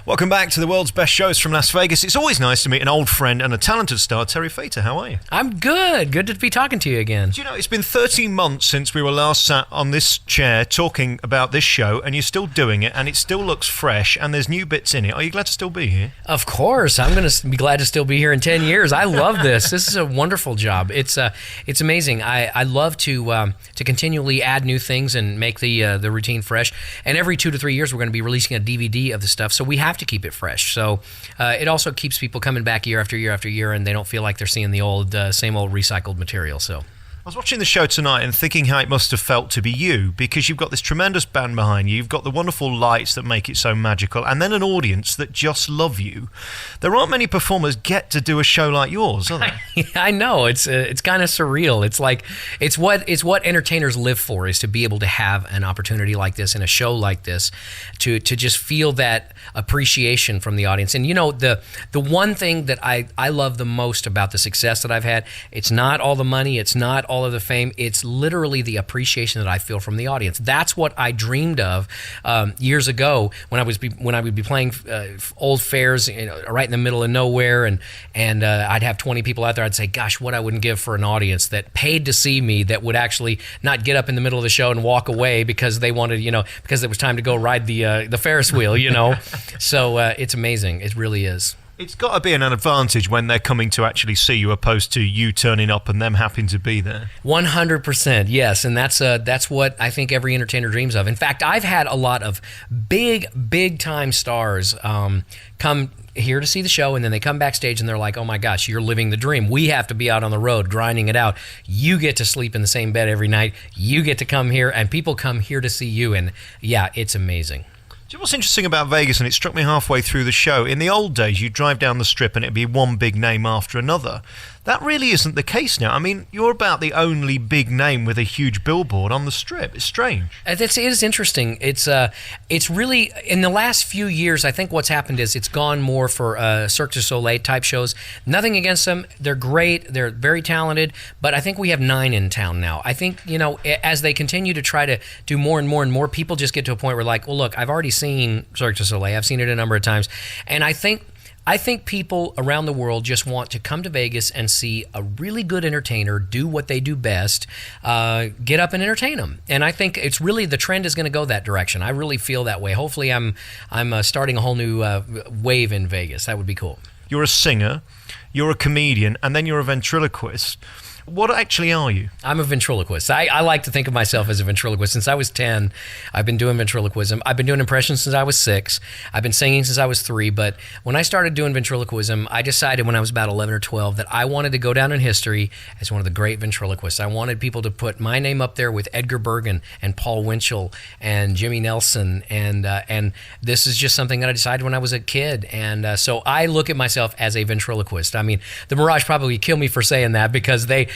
Welcome back to the world's best shows from Las Vegas. It's always nice to meet an old friend and a talented star, Terry Fator. How are you? I'm good. Good to be talking to you again. Do you know, it's been 13 months since we were last sat on this chair talking about this show, and you're still doing it, and it still looks fresh, and there's new bits in it. Are you glad to still be here? Of course. I'm going to be glad to still be here in 10 years. I love this. This is a wonderful job. It's amazing. I love to continually add new things and make the routine fresh. And every 2 to 3 years, we're going to be releasing a DVD of the stuff, so we have to keep it fresh. So it also keeps people coming back year after year after year, and they don't feel like they're seeing the same old recycled material. So I was watching the show tonight and thinking how it must have felt to be you, because you've got this tremendous band behind you, you've got the wonderful lights that make it so magical, and then an audience that just love you. There aren't many performers get to do a show like yours, are there? I know. It's kind of surreal. It's like it's what entertainers live for, is to be able to have an opportunity like this and a show like this, to just feel that appreciation from the audience. And you know, the one thing that I love the most about the success that I've had, it's not all the money, it's not all of the fame, it's literally the appreciation that I feel from the audience. That's what I dreamed of years ago when I would be playing old fairs, right in the middle of nowhere, and I'd have 20 people out there. I'd say, gosh, what I wouldn't give for an audience that paid to see me, that would actually not get up in the middle of the show and walk away because they wanted, because it was time to go ride the Ferris wheel, So it's amazing. It really is. It's got to be an advantage when they're coming to actually see you, opposed to you turning up and them happening to be there. 100%, yes, and that's what I think every entertainer dreams of. In fact, I've had a lot of big time stars come here to see the show, and then they come backstage and they're like, oh my gosh, you're living the dream. We have to be out on the road grinding it out. You get to sleep in the same bed every night. You get to come here, and people come here to see you, and yeah, it's amazing. Do you know what's interesting about Vegas, and it struck me halfway through the show? In the old days, you'd drive down the Strip and it'd be one big name after another. That really isn't the case now. I mean, you're about the only big name with a huge billboard on the Strip. It's strange. It is interesting. It's really, in the last few years, I think what's happened is it's gone more for Cirque du Soleil type shows. Nothing against them. They're great. They're very talented. But I think we have 9 in town now. I think, as they continue to try to do more and more and more, people just get to a point where like, well, look, I've already seen Cirque du Soleil. I've seen it a number of times. And I think people around the world just want to come to Vegas and see a really good entertainer do what they do best, get up and entertain them. And I think it's really, the trend is going to go that direction. I really feel that way. Hopefully I'm starting a whole new wave in Vegas. That would be cool. You're a singer, you're a comedian, and then you're a ventriloquist. What actually are you? I'm a ventriloquist. I like to think of myself as a ventriloquist. Since I was 10, I've been doing ventriloquism. I've been doing impressions since I was 6. I've been singing since I was 3. But when I started doing ventriloquism, I decided when I was about 11 or 12 that I wanted to go down in history as one of the great ventriloquists. I wanted people to put my name up there with Edgar Bergen and Paul Winchell and Jimmy Nelson. And this is just something that I decided when I was a kid. And so I look at myself as a ventriloquist. I mean, the Mirage probably kill me for saying that, because they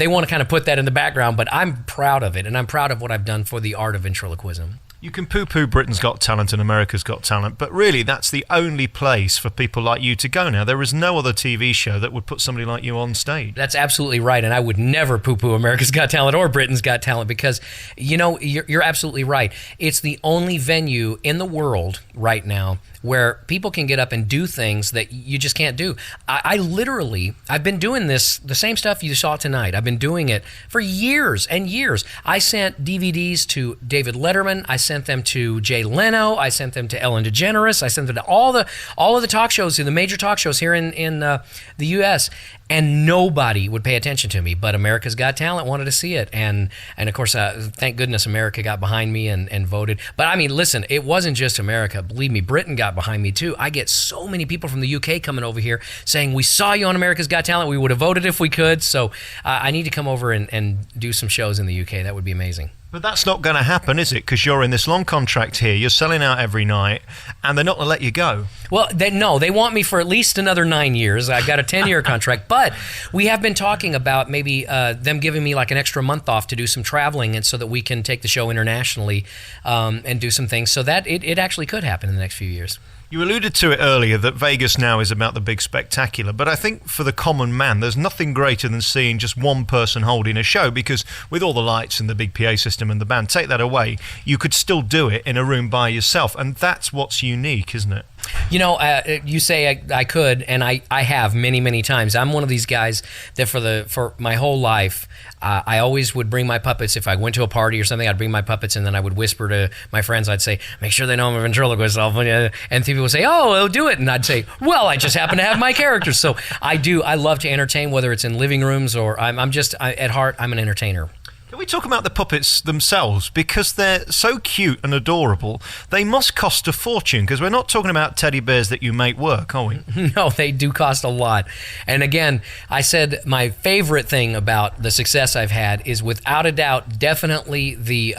want to kind of put that in the background, but I'm proud of it, and I'm proud of what I've done for the art of ventriloquism. You can poo-poo Britain's Got Talent and America's Got Talent, but really that's the only place for people like you to go now. There is no other TV show that would put somebody like you on stage. That's absolutely right, and I would never poo-poo America's Got Talent or Britain's Got Talent, because, you're absolutely right. It's the only venue in the world right now where people can get up and do things that you just can't do. I've been doing this, the same stuff you saw tonight. I've been doing it for years and years. I sent DVDs to David Letterman. I sent them to Jay Leno. I sent them to Ellen DeGeneres. I sent them to all of the talk shows, the major talk shows here in the U.S., and nobody would pay attention to me. But America's Got Talent wanted to see it, and of course, thank goodness America got behind me and voted. But I mean, listen, it wasn't just America. Believe me, Britain got behind me too. I get so many people from the UK coming over here saying, we saw you on America's Got Talent. We would have voted if we could. So I need to come over and do some shows in the UK. That would be amazing. But that's not going to happen, is it? Because you're in this long contract here, you're selling out every night, and they're not going to let you go. Well, they want me for at least another 9 years. I've got a 10-year contract. But we have been talking about maybe them giving me like an extra month off to do some traveling, and so that we can take the show internationally and do some things. So that it actually could happen in the next few years. You alluded to it earlier that Vegas now is about the big spectacular, but I think for the common man, there's nothing greater than seeing just one person holding a show, because with all the lights and the big PA system and the band, take that away, you could still do it in a room by yourself, and that's what's unique, isn't it? You say I could, and I have many, many times. I'm one of these guys that for my whole life, I always would bring my puppets. If I went to a party or something, I'd bring my puppets, and then I would whisper to my friends. I'd say, make sure they know I'm a ventriloquist. And people would say, oh, they'll do it. And I'd say, well, I just happen to have my characters. So I love to entertain, whether it's in living rooms or at heart, I'm an entertainer. Can we talk about the puppets themselves? Because they're so cute and adorable, they must cost a fortune, because we're not talking about teddy bears that you make work, are we? No, they do cost a lot. And again, I said my favorite thing about the success I've had is without a doubt, definitely the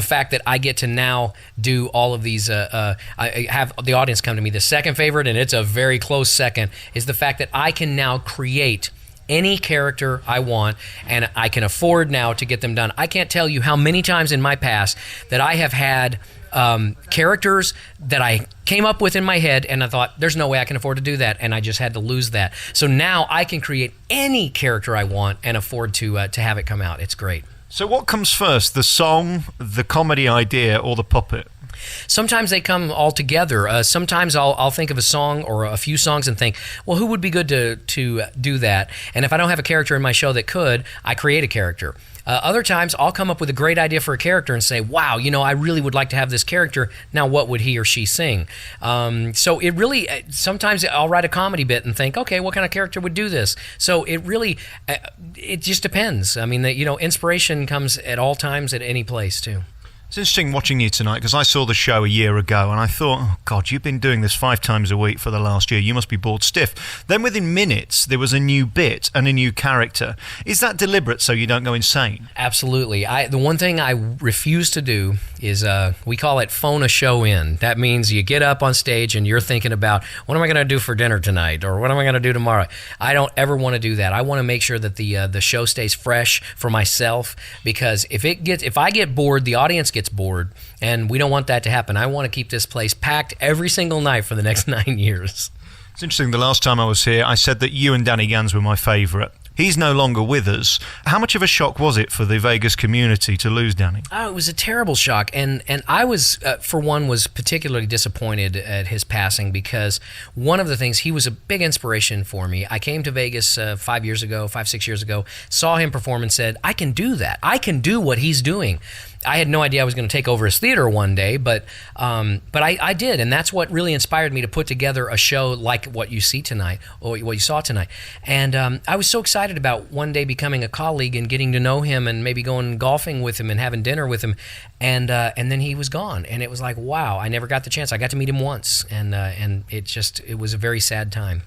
fact that I get to now do all of these, I have the audience come to me. The second favorite, and it's a very close second, is the fact that I can now create any character I want, and I can afford now to get them done. I can't tell you how many times in my past that I have had characters that I came up with in my head, and I thought, there's no way I can afford to do that, and I just had to lose that. So now I can create any character I want and afford to have it come out. It's great. So what comes first, the song, the comedy idea, or the puppet? Sometimes they come all together. Sometimes I'll think of a song or a few songs and think, well, who would be good to do that? And if I don't have a character in my show that could, I create a character. Other times I'll come up with a great idea for a character and say, wow, I really would like to have this character. Now what would he or she sing? So it really, sometimes I'll write a comedy bit and think, okay, what kind of character would do this? So it really, it just depends. I mean, inspiration comes at all times at any place too. It's interesting watching you tonight, because I saw the show a year ago and I thought, oh God, you've been doing this 5 times a week for the last year. You must be bored stiff. Then within minutes, there was a new bit and a new character. Is that deliberate so you don't go insane? Absolutely. The one thing I refuse to do is, we call it phone a show in. That means you get up on stage and you're thinking about, what am I going to do for dinner tonight? Or what am I going to do tomorrow? I don't ever want to do that. I want to make sure that the show stays fresh for myself, because if I get bored, the audience gets bored, and we don't want that to happen. I want to keep this place packed every single night for the next 9 years. It's interesting, the last time I was here, I said that you and Danny Gans were my favourite. He's no longer with us. How much of a shock was it for the Vegas community to lose Danny? Oh, it was a terrible shock. And I was, for one, was particularly disappointed at his passing, because one of the things, he was a big inspiration for me. I came to Vegas 5 years ago, 6 years ago, saw him perform and said, I can do that. I can do what he's doing. I had no idea I was going to take over his theater one day, but I did, and that's what really inspired me to put together a show like what you see tonight, or what you saw tonight. And I was so excited about one day becoming a colleague and getting to know him, and maybe going golfing with him and having dinner with him, and then he was gone, and it was like, wow, I never got the chance. I got to meet him once, and it was a very sad time.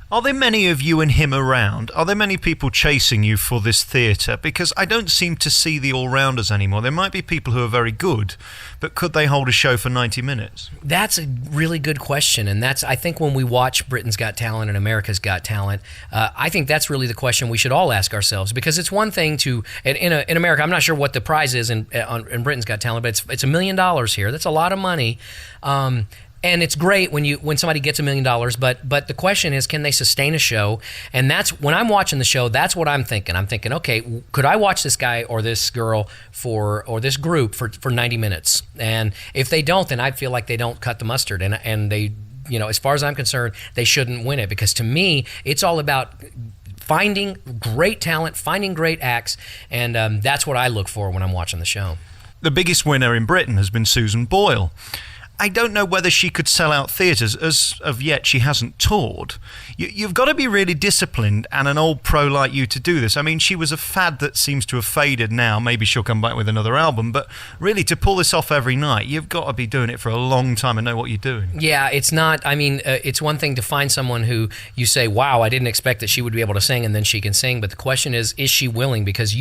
Are there many of you and him around? Are there many people chasing you for this theatre? Because I don't seem to see the all-rounders anymore. There might be people who are very good, but could they hold a show for 90 minutes? That's a really good question, and I think when we watch Britain's Got Talent and America's Got Talent, I think that's really the question we should all ask ourselves, because it's one thing to, in America, I'm not sure what the prize is in Britain's Got Talent, but it's $1 million here. That's a lot of money. And it's great when somebody gets $1 million, but the question is, can they sustain a show? And that's when I'm watching the show, that's what I'm thinking. I'm thinking, okay, could I watch this guy or this girl or this group for 90 minutes? And if they don't, then I feel like they don't cut the mustard, and they, as far as I'm concerned, they shouldn't win it, because to me, it's all about finding great talent, finding great acts, and that's what I look for when I'm watching the show. The biggest winner in Britain has been Susan Boyle. I don't know whether she could sell out theatres, as of yet she hasn't toured. You've got to be really disciplined and an old pro like you to do this. I mean, she was a fad that seems to have faded now. Maybe she'll come back with another album, but really to pull this off every night, you've got to be doing it for a long time and know what you're doing. Yeah, it's not, it's one thing to find someone who you say, wow, I didn't expect that she would be able to sing, and then she can sing, but the question is she willing? Because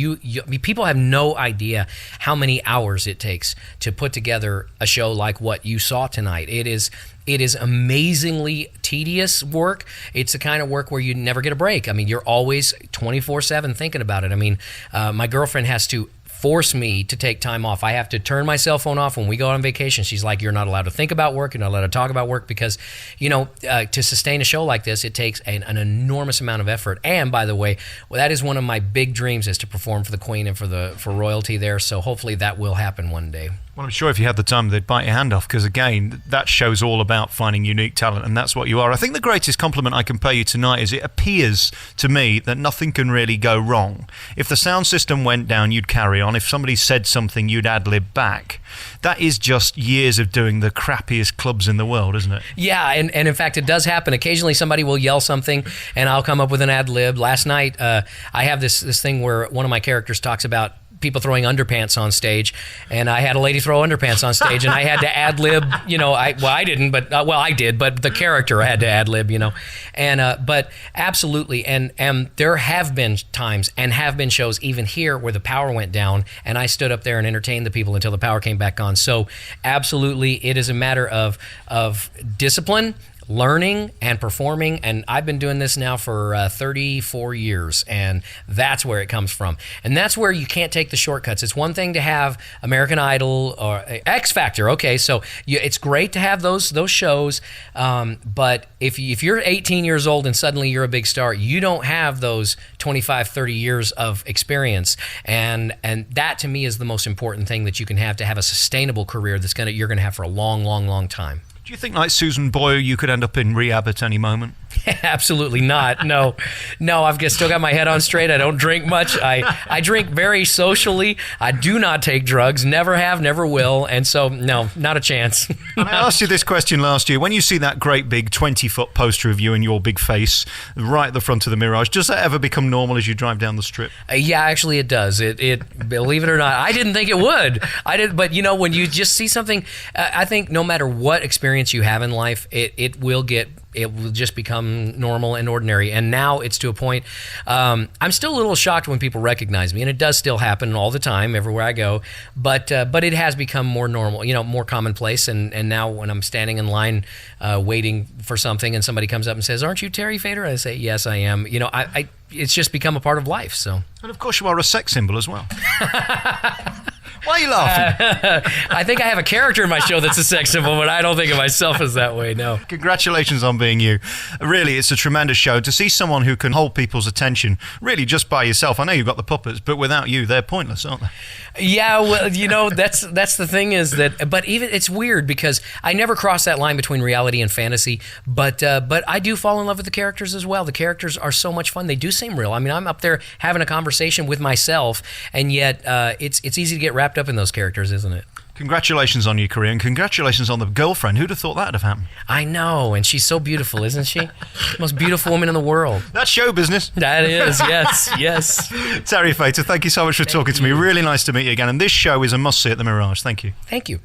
people have no idea how many hours it takes to put together a show like what you saw tonight. It is amazingly tedious work. It's the kind of work where you never get a break. You're always 24/7 thinking about it. My girlfriend has to force me to take time off. I have to turn my cell phone off when we go on vacation. She's like, you're not allowed to think about work. You're not allowed to talk about work, because, to sustain a show like this, it takes an enormous amount of effort. And by the way, that is one of my big dreams, is to perform for the Queen and for royalty there. So hopefully that will happen one day. Well, I'm sure if you had the time, they'd bite your hand off because, again, that show's all about finding unique talent, and that's what you are. I think the greatest compliment I can pay you tonight is it appears to me that nothing can really go wrong. If the sound system went down, you'd carry on. If somebody said something, you'd ad-lib back. That is just years of doing the crappiest clubs in the world, isn't it? Yeah, and in fact, it does happen. Occasionally somebody will yell something, and I'll come up with an ad-lib. Last night, I have this thing where one of my characters talks about people throwing underpants on stage, and I had a lady throw underpants on stage, and I had to ad lib. I didn't, but I did, but the character I had to ad lib. And but absolutely, and there have been times and have been shows even here where the power went down, and I stood up there and entertained the people until the power came back on. So absolutely, it is a matter of discipline, learning and performing, and I've been doing this now for 34 years, and that's where it comes from. And that's where you can't take the shortcuts. It's one thing to have American Idol or X Factor. Okay, so it's great to have those shows, but if you're 18 years old and suddenly you're a big star, you don't have those 25, 30 years of experience, and that to me is the most important thing that you can have to have a sustainable career you're gonna have for a long, long, long time. Do you think, like Susan Boyle, you could end up in rehab at any moment? Absolutely not. No, I've still got my head on straight. I don't drink much. I drink very socially. I do not take drugs. Never have, never will. And so, no, not a chance. And I asked you this question last year. When you see that great big 20-foot poster of you and your big face right at the front of the Mirage, does that ever become normal as you drive down the strip? Yeah, actually it does. It believe it or not, I didn't think it would. But when you just see something, I think no matter what experience you have in life, it will just become normal and ordinary. And now it's to a point, I'm still a little shocked when people recognize me, and it does still happen all the time everywhere I go, but it has become more normal, more commonplace. And now when I'm standing in line waiting for something and somebody comes up and says, "Aren't you Terry Fator?" I say, "Yes, I am." It's just become a part of life. So. And of course you are a sex symbol as well. Why are you laughing? I think I have a character in my show that's a sex symbol, but I don't think of myself as that way, no. Congratulations on being you. Really, it's a tremendous show. To see someone who can hold people's attention, really just by yourself. I know you've got the puppets, but without you, they're pointless, aren't they? Yeah, well, that's the thing is that, but even it's weird because I never cross that line between reality and fantasy, but I do fall in love with the characters as well. The characters are so much fun. They do seem real. I mean, I'm up there having a conversation with myself, and yet it's easy to get wrapped up in those characters, isn't it? Congratulations on your career, and congratulations on the girlfriend. Who'd have thought that'd have happened? I know, and she's so beautiful, isn't she? The most beautiful woman in the world. That's show business. That is, yes. Terry Fator, thank you so much for talking to me. Really nice to meet you again. And this show is a must-see at the Mirage. Thank you. Thank you.